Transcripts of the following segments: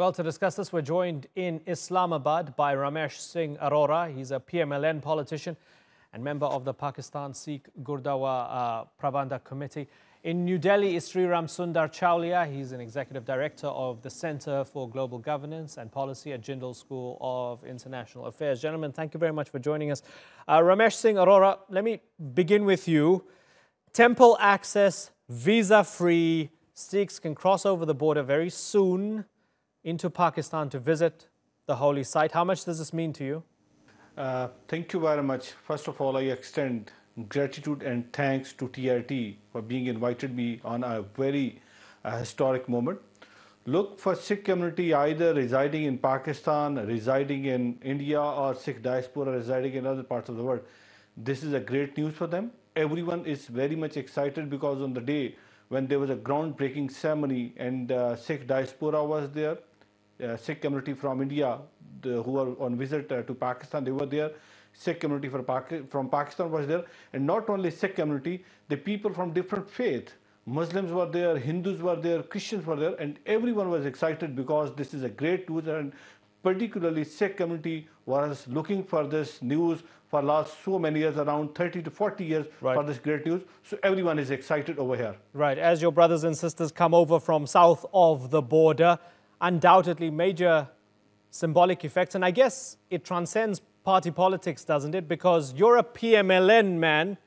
Well, to discuss this, we're joined in Islamabad by Ramesh Singh Arora. He's a PMLN politician and member of the Pakistan Sikh Gurdwara Prabandhak Committee. In New Delhi is Sreeram Sundar Chaulia. He's an executive director of the Center for Global Governance and Policy at Jindal School of International Affairs. Gentlemen, thank you very much for joining us. Ramesh Singh Arora, let me begin with you. Temple access, visa-free. Sikhs can cross over the border very soon into Pakistan to visit the holy site. How much does this mean to you? Thank you very much. First of all, I extend gratitude and thanks to TRT for being invited me on a very historic moment. Look, for Sikh community either residing in Pakistan, residing in India, or Sikh diaspora residing in other parts of the world, this is a great news for them. Everyone is very much excited because on the day when there was a groundbreaking ceremony and Sikh diaspora was there, Sikh community from India who are on visit to Pakistan, they were there. Sikh community from Pakistan was there, and not only Sikh community, the people from different faith, Muslims were there, Hindus were there, Christians were there, and everyone was excited because this is a great news, and particularly Sikh community was looking for this news for last so many years, around 30 to 40 years, for this great news. So everyone is excited over here. Right. As your brothers and sisters come over from south of the border, undoubtedly major symbolic effects. And I guess it transcends party politics, doesn't it? Because you're a PMLN man.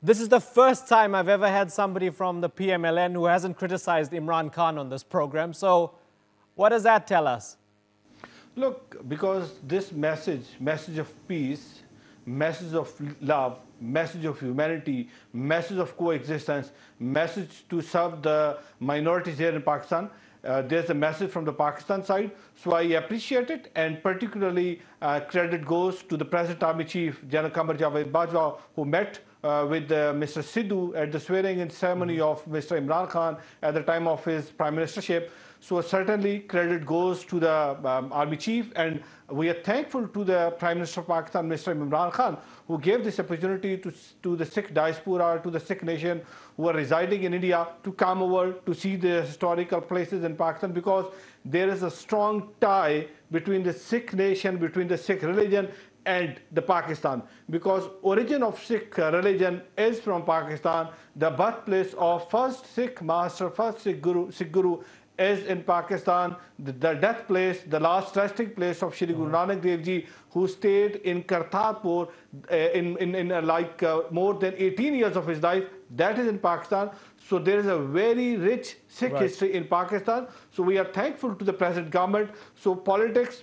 This is the first time I've ever had somebody from the PMLN who hasn't criticized Imran Khan on this program. So what does that tell us? Look, because this message of peace, message of love, message of humanity, message of coexistence, message to serve the minorities here in Pakistan, there's a message from the Pakistan side, so I appreciate it, and particularly credit goes to the present Army Chief, General Qamar Javed Bajwa, who met with Mr. Sidhu at the swearing-in ceremony of Mr. Imran Khan at the time of his prime ministership. So certainly credit goes to the Army Chief, and we are thankful to the Prime Minister of Pakistan, Mr. Imran Khan, who gave this opportunity to the Sikh diaspora, to the Sikh nation who are residing in India to come over to see the historical places in Pakistan, because there is a strong tie between the Sikh nation, between the Sikh religion and the Pakistan, because origin of Sikh religion is from Pakistan. The birthplace of first Sikh master, first Sikh Guru is in Pakistan. The death place, the last resting place of Shri Guru Nanak Dev Ji, who stayed in Kartarpur more than 18 years of his life, that is in Pakistan. So there is a very rich Sikh history in Pakistan. So we are thankful to the present government. So politics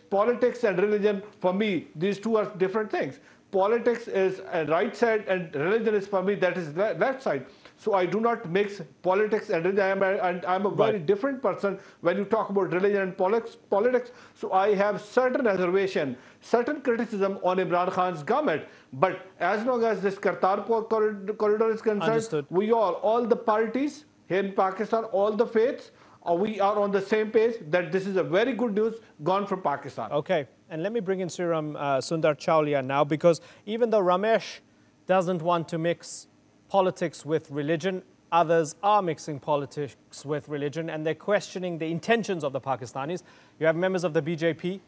and religion, for me, these two are different things. Politics is a right side and religion is, for me, that is left side. So I do not mix politics and religion. I'm a very different person when you talk about religion and politics. So I have certain reservation, certain criticism on Imran Khan's government. But as long as this Kartarpur Corridor is concerned, we all the parties here in Pakistan, all the faiths, we are on the same page that this is a very good news gone from Pakistan. Okay, and let me bring in Sreeram Sundar Chaulia now, because even though Ramesh doesn't want to mix politics with religion, others are mixing politics with religion, and they're questioning the intentions of the Pakistanis. You have members of the BJP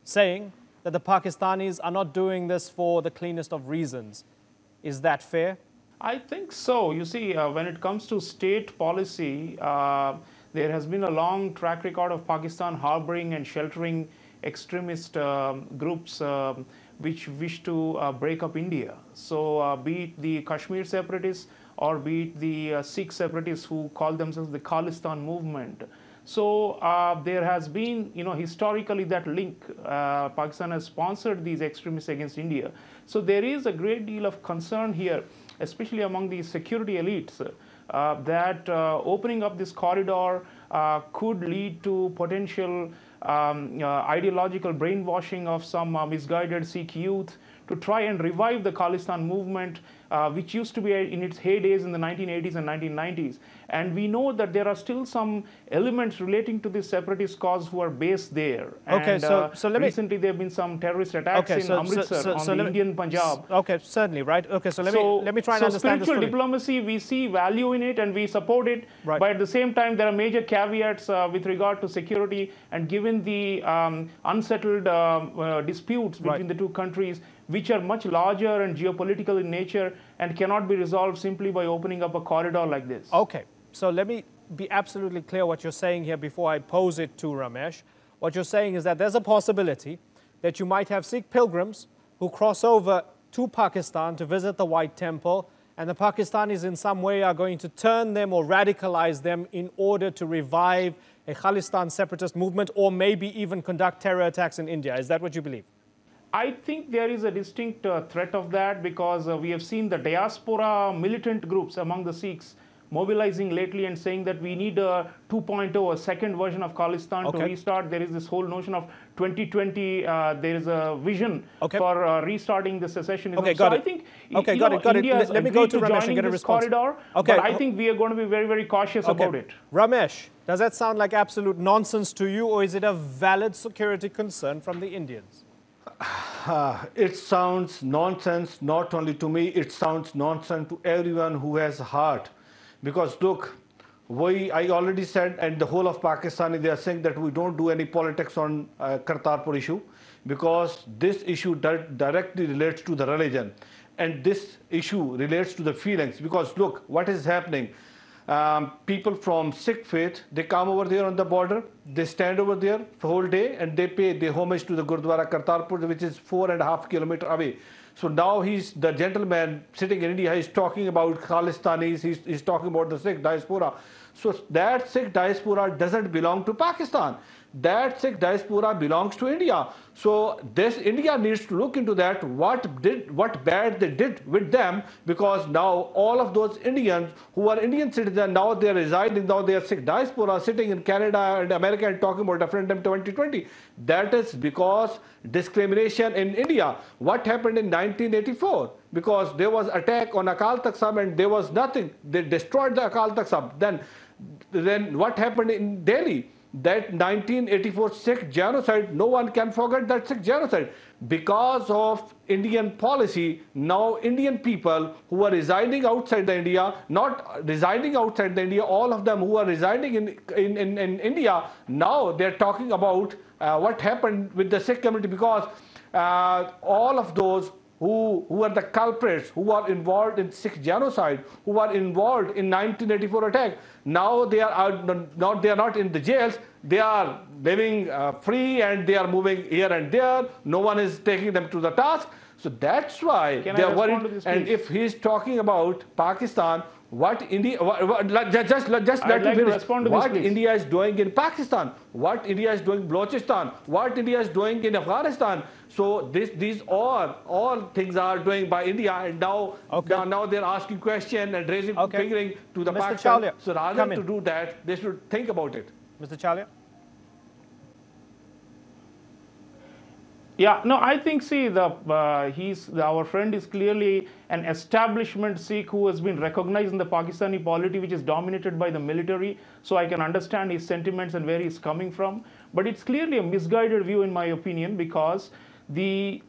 saying that the Pakistanis are not doing this for the cleanest of reasons. Is that fair? I think so. You see, when it comes to state policy, there has been a long track record of Pakistan harboring and sheltering extremist groups which wish to break up India. So be it the Kashmir separatists or be it the Sikh separatists who call themselves the Khalistan movement. So there has been, historically that link. Pakistan has sponsored these extremists against India. So there is a great deal of concern here, especially among the security elites, that opening up this corridor could lead to potential ideological brainwashing of some misguided Sikh youth to try and revive the Khalistan movement, which used to be in its heydays in the 1980s and 1990s. And we know that there are still some elements relating to this separatist cause who are based there. Okay, and, so let me... recently there have been some terrorist attacks in Amritsar on the Indian Punjab. Okay, certainly, right? Okay, so let me try and understand this fully. Spiritual diplomacy, we see value in it and we support it. Right. But at the same time, there are major caveats with regard to security, and given given the unsettled disputes between the two countries, which are much larger and geopolitical in nature and cannot be resolved simply by opening up a corridor like this. Okay, so let me be absolutely clear what you're saying here before I pose it to Ramesh. What you're saying is that there's a possibility that you might have Sikh pilgrims who cross over to Pakistan to visit the White Temple, and the Pakistanis in some way are going to turn them or radicalize them in order to revive a Khalistan separatist movement, or maybe even conduct terror attacks in India. Is that what you believe? I think there is a distinct threat of that, because we have seen the diaspora militant groups among the Sikhs mobilizing lately and saying that we need a 2.0, a second version of Khalistan to restart. There is this whole notion of 2020. There is a vision for restarting the secessionism. Okay, got it. I think India let me go to Ramesh and get a response. Corridor, but I think we are going to be very, very cautious about it. Ramesh, does that sound like absolute nonsense to you, or is it a valid security concern from the Indians? It sounds nonsense, not only to me, it sounds nonsense to everyone who has a heart. Because look, I already said, and the whole of Pakistani, they are saying that we don't do any politics on Kartarpur issue, because this issue directly relates to the religion. And this issue relates to the feelings. Because look, what is happening? People from Sikh faith, they come over there on the border, they stand over there the whole day, and they pay the homage to the Gurdwara Kartarpur, which is 4.5 kilometers away. So now the gentleman sitting in India, he's talking about Khalistanis, he's talking about the Sikh diaspora. So that Sikh diaspora doesn't belong to Pakistan. That Sikh diaspora belongs to India. So India needs to look into that, what bad they did with them, because now all of those Indians who are Indian citizens, now they are residing, now they are Sikh diaspora sitting in Canada and America and talking about referendum 2020. That is because discrimination in India. What happened in 1984? Because there was attack on Akal Takht Sahib and there was nothing. They destroyed the Akal Takht Sahib. Then what happened in Delhi? That 1984 Sikh genocide, no one can forget that Sikh genocide. Because of Indian policy, now Indian people who are residing outside the India, not residing outside the India, all of them who are residing in India, now they're talking about what happened with the Sikh community, because all of those who are the culprits, who are involved in Sikh genocide, who are involved in 1984 attack, now they are not in the jails. They are living free and they are moving here and there. No one is taking them to the task. So that's why they are worried. And if he's talking about Pakistan, what India, just let me finish. What India is doing in Pakistan, what India is doing in Balochistan, what India is doing in Afghanistan. So these all things are doing by India, and now they're asking questions and raising fingering to the Pakistan. Chaulia, so rather than to do that, they should think about it. Mr. Chaulia? Yeah, no, I think, see, our friend is clearly an establishment Sikh who has been recognized in the Pakistani polity, which is dominated by the military. So I can understand his sentiments and where he's coming from. But it's clearly a misguided view, in my opinion, because the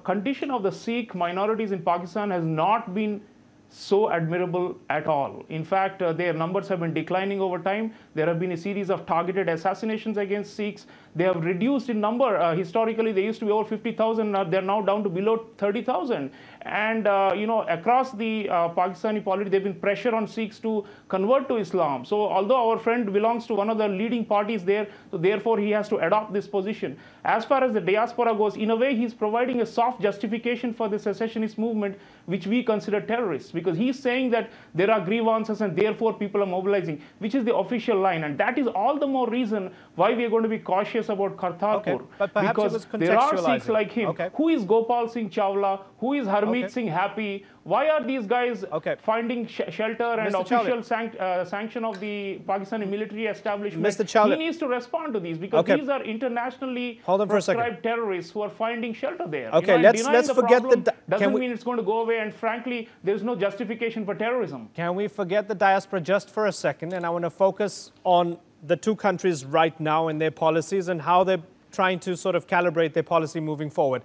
condition of the Sikh minorities in Pakistan has not been so admirable at all. In fact, their numbers have been declining over time. There have been a series of targeted assassinations against Sikhs. They have reduced in number. Historically, they used to be over 50,000. They're now down to below 30,000. And, across the Pakistani polity, there has been pressure on Sikhs to convert to Islam. So although our friend belongs to one of the leading parties there, so therefore he has to adopt this position. As far as the diaspora goes, in a way, he's providing a soft justification for the secessionist movement, which we consider terrorists, because he's saying that there are grievances and therefore people are mobilizing, which is the official line. And that is all the more reason why we are going to be cautious about Kartarpur. Because there are Sikhs like him. Who is Gopal Singh Chaulia? Who is Harmeet Singh Happy? Why are these guys finding shelter and Mr. official sanction of the Pakistani military establishment? Mr. Chaulia. He needs to respond to these, because these are internationally prescribed terrorists who are finding shelter there. Okay, let's forget the doesn't mean it's going to go away, and frankly, there's no justification for terrorism. Can we forget the diaspora just for a second? And I want to focus on the two countries right now and their policies and how they're trying to sort of calibrate their policy moving forward.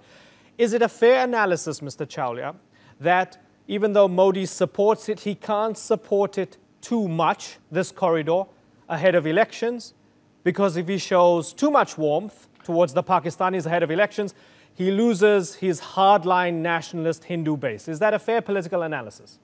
Is it a fair analysis, Mr. Chaulia, that even though Modi supports it, he can't support it too much, this corridor, ahead of elections, because if he shows too much warmth towards the Pakistanis ahead of elections, he loses his hardline nationalist Hindu base. Is that a fair political analysis?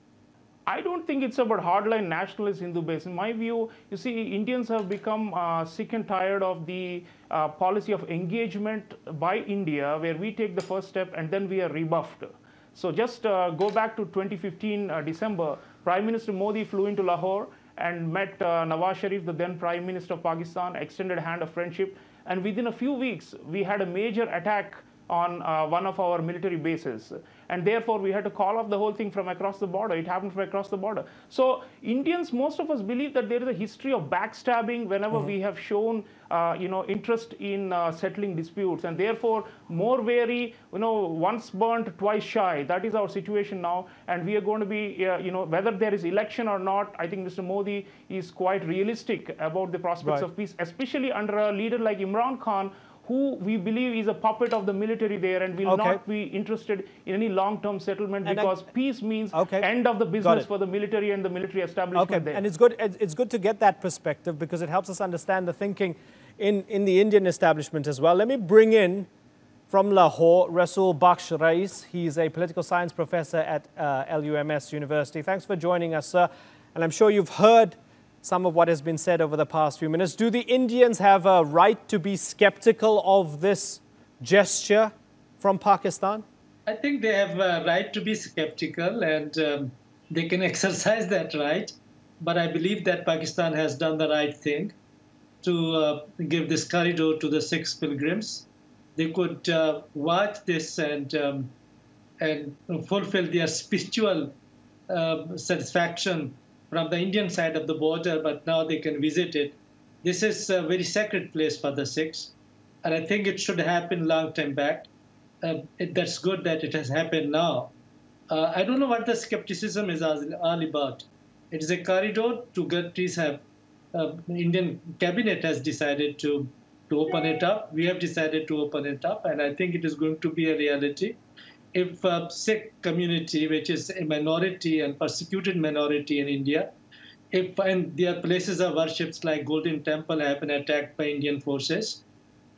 I don't think it's about hardline nationalist Hindu base. In my view, you see, Indians have become sick and tired of the policy of engagement by India, where we take the first step and then we are rebuffed. So just go back to 2015 December, Prime Minister Modi flew into Lahore and met Nawaz Sharif, the then Prime Minister of Pakistan, extended a hand of friendship. And within a few weeks, we had a major attack on one of our military bases. And therefore, we had to call off the whole thing from across the border. It happened from across the border. So Indians, most of us believe that there is a history of backstabbing whenever we have shown interest in settling disputes. And therefore, more wary, once burnt, twice shy. That is our situation now. And we are going to be, whether there is election or not, I think Mr. Modi is quite realistic about the prospects of peace, especially under a leader like Imran Khan, who we believe is a puppet of the military there and will not be interested in any long-term settlement, because peace means end of the business for the military and the military establishment there. And it's good to get that perspective, because it helps us understand the thinking in the Indian establishment as well. Let me bring in from Lahore, Rasul Bakhsh Rais. He's a political science professor at LUMS University. Thanks for joining us, sir. And I'm sure you've heard some of what has been said over the past few minutes. Do the Indians have a right to be skeptical of this gesture from Pakistan? I think they have a right to be skeptical, and they can exercise that right. But I believe that Pakistan has done the right thing to give this corridor to the Sikhs pilgrims. They could watch this and fulfill their spiritual satisfaction from the Indian side of the border, but now they can visit it. This is a very sacred place for the Sikhs, and I think it should happen long time back. That's good that it has happened now. I don't know what the skepticism is all about. It is a corridor. Two countries have, Indian cabinet has decided to open it up. We have decided to open it up, and I think it is going to be a reality. If Sikh community, which is a minority and persecuted minority in India, and their places of worships like Golden Temple have been attacked by Indian forces,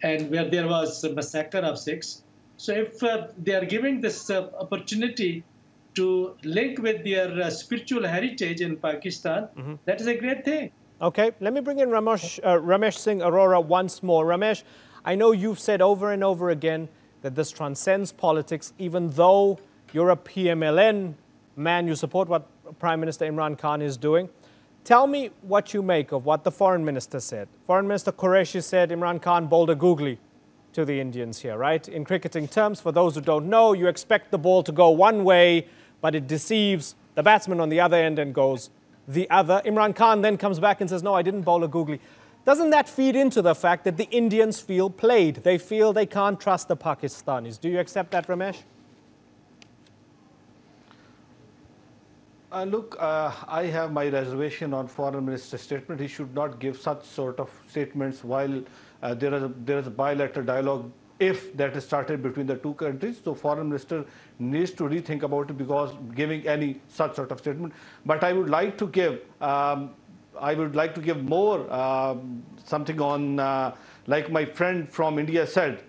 and where there was a massacre of Sikhs. So if they are giving this opportunity to link with their spiritual heritage in Pakistan, that is a great thing. Okay, let me bring in Ramesh Singh Arora once more. Ramesh, I know you've said over and over again that this transcends politics. Even though you're a PMLN man, you support what Prime Minister Imran Khan is doing. Tell me what you make of what the Foreign Minister said. Foreign Minister Qureshi said Imran Khan bowled a googly to the Indians here, right? In cricketing terms, for those who don't know, you expect the ball to go one way, but it deceives the batsman on the other end and goes the other. Imran Khan then comes back and says, no, I didn't bowl a googly. Doesn't that feed into the fact that the Indians feel played? They feel they can't trust the Pakistanis. Do you accept that, Ramesh? Look, I have my reservation on Foreign Minister's statement. He should not give such sort of statements while there is a bilateral dialogue, if that is started between the two countries. So Foreign Minister needs to rethink about it, because giving any such sort of statement. But I would like to give more something on, like my friend from India said,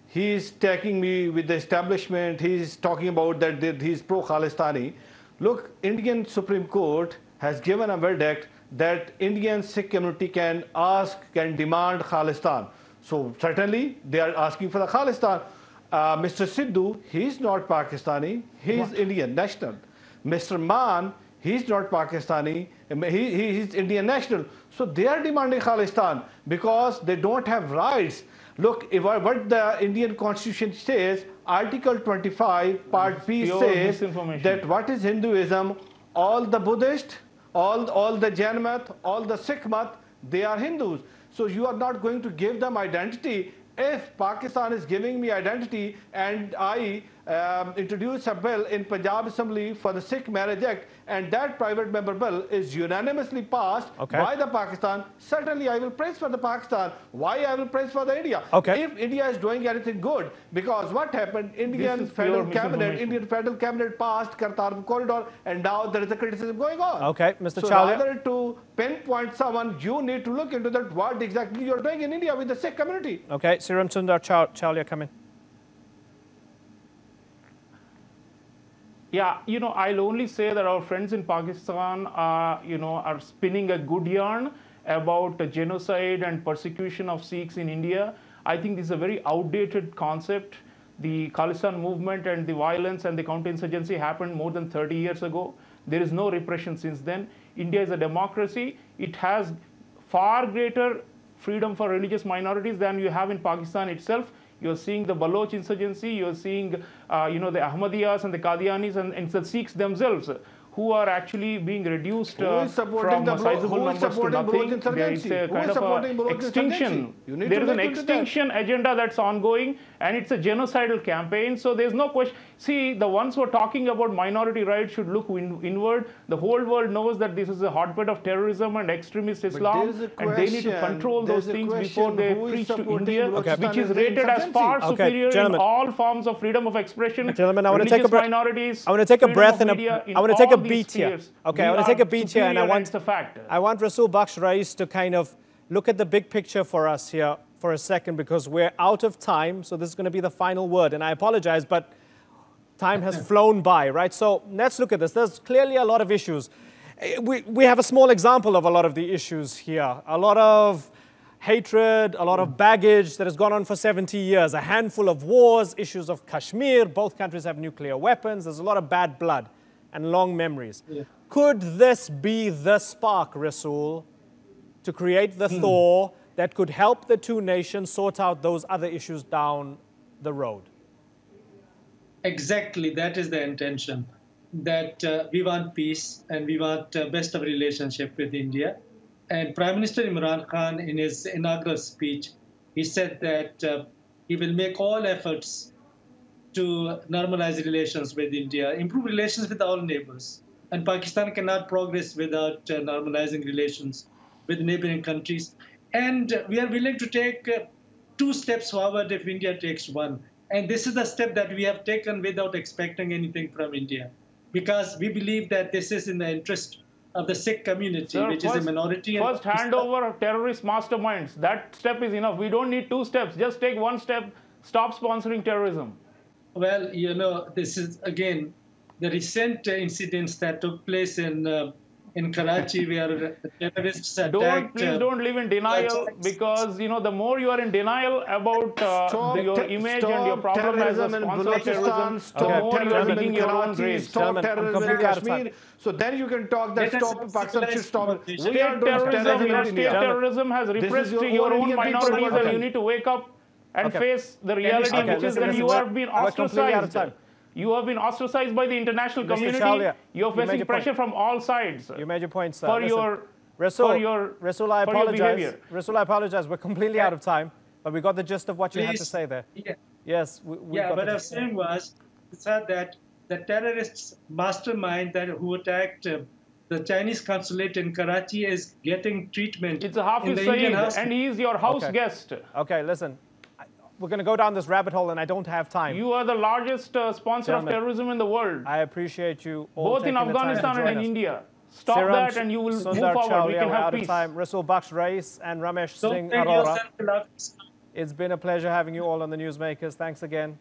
he's taking me with the establishment, he's talking about that he's pro-Khalistani. Look, Indian Supreme Court has given a verdict that Indian Sikh community can demand Khalistan. So certainly they are asking for the Khalistan. Mr. Sidhu, he's not Pakistani, he's Indian national. Mr. Man, he's not Pakistani, he's Indian national. So they are demanding Khalistan because they don't have rights. Look, what the Indian Constitution says, Article 25, Part B says that what is Hinduism, all the Buddhist, all the Jain Math, all the Sikh Math, they are Hindus. So you are not going to give them identity. If Pakistan is giving me identity and I introduced a bill in Punjab Assembly for the Sikh Marriage Act, and that private member bill is unanimously passed by the Pakistan. Certainly, I will praise for the Pakistan. Why I will praise for the India? If India is doing anything good, because what happened? Indian federal cabinet passed Kartarpur Corridor, and now there is a criticism going on. Okay, Mr. So Chaulia. rather to pinpoint someone, you need to look into that. What exactly you're doing in India with the Sikh community? Okay, Sreeram, Sundar, Chaulia, come in. Yeah, I'll only say that our friends in Pakistan, are spinning a good yarn about genocide and persecution of Sikhs in India. I think this is a very outdated concept. The Khalistan movement and the violence and the counterinsurgency happened more than 30 years ago. There is no repression since then. India is a democracy. It has far greater freedom for religious minorities than you have in Pakistan itself. You're seeing the Baloch insurgency, you're seeing, the Ahmadiyas and the Qadianis and the Sikhs themselves, who are actually being reduced from sizable numbers to nothing. It's a kind of extinction. There is an extinction agenda that's ongoing, and it's a genocidal campaign. So there's no question. See, the ones who are talking about minority rights should look inward. The whole world knows that this is a hotbed of terrorism and extremist Islam, and they need to control those things before they preach to India, which is rated as far superior in all forms of freedom of expression. Gentlemen, I want to take a breath. I want to take a breath and I want to take a beat here. Okay, I want to take a beat here, and I want Rasul, Bakhsh, Rais to kind of look at the big picture for us here for a second, because we're out of time. So this is going to be the final word, and I apologize, but time has flown by, right? So let's look at this. There's clearly a lot of issues. We have a small example of a lot of the issues here. A lot of hatred, a lot of baggage that has gone on for 70 years, a handful of wars, issues of Kashmir. Both countries have nuclear weapons. There's a lot of bad blood and long memories. Could this be the spark, Rasul, to create the thaw that could help the two nations sort out those other issues down the road? Exactly, that is the intention, that we want peace and we want best of relationship with India. And Prime Minister Imran Khan, in his inaugural speech, he said that he will make all efforts to normalize relations with India, improve relations with all neighbors. And Pakistan cannot progress without normalizing relations with neighboring countries. And we are willing to take 2 steps forward if India takes 1. And this is the step that we have taken without expecting anything from India, because we believe that this is in the interest of the Sikh community, which is a minority. First, hand over terrorist masterminds. That step is enough. We don't need 2 steps. Just take 1 step. Stop sponsoring terrorism. Well, this is, again, the recent incidents that took place in Karachi, where terrorists attacked... Please don't live in denial, because, the more you are in denial about your image and your problem as a sponsor of terrorism, the more you are digging your own grave. Stop terrorism in Kashmir. So then you can talk that Pakistan should stop. State terrorism has repressed your own minorities, and you need to wake up and face the reality, which is that you have been ostracized. You have been ostracized by the international community. You're facing pressure from all sides. You made your point, sir. Rasul, I apologize. Rasul, I apologize. We're completely out of time, but we got the gist of what you had to say there. Yes. What I was saying was that the terrorists mastermind who attacked the Chinese consulate in Karachi is getting treatment. It's a Hafiz Saeed, and he's your house guest. Okay, listen. We're going to go down this rabbit hole, and I don't have time. You are the largest sponsor of terrorism in the world. I appreciate you all both in Afghanistan and in India. Stop that, and you will move forward. We can have peace. Rasul, Bakhsh, Rais, and Ramesh Singh Arora. It's been a pleasure having you all on the Newsmakers. Thanks again.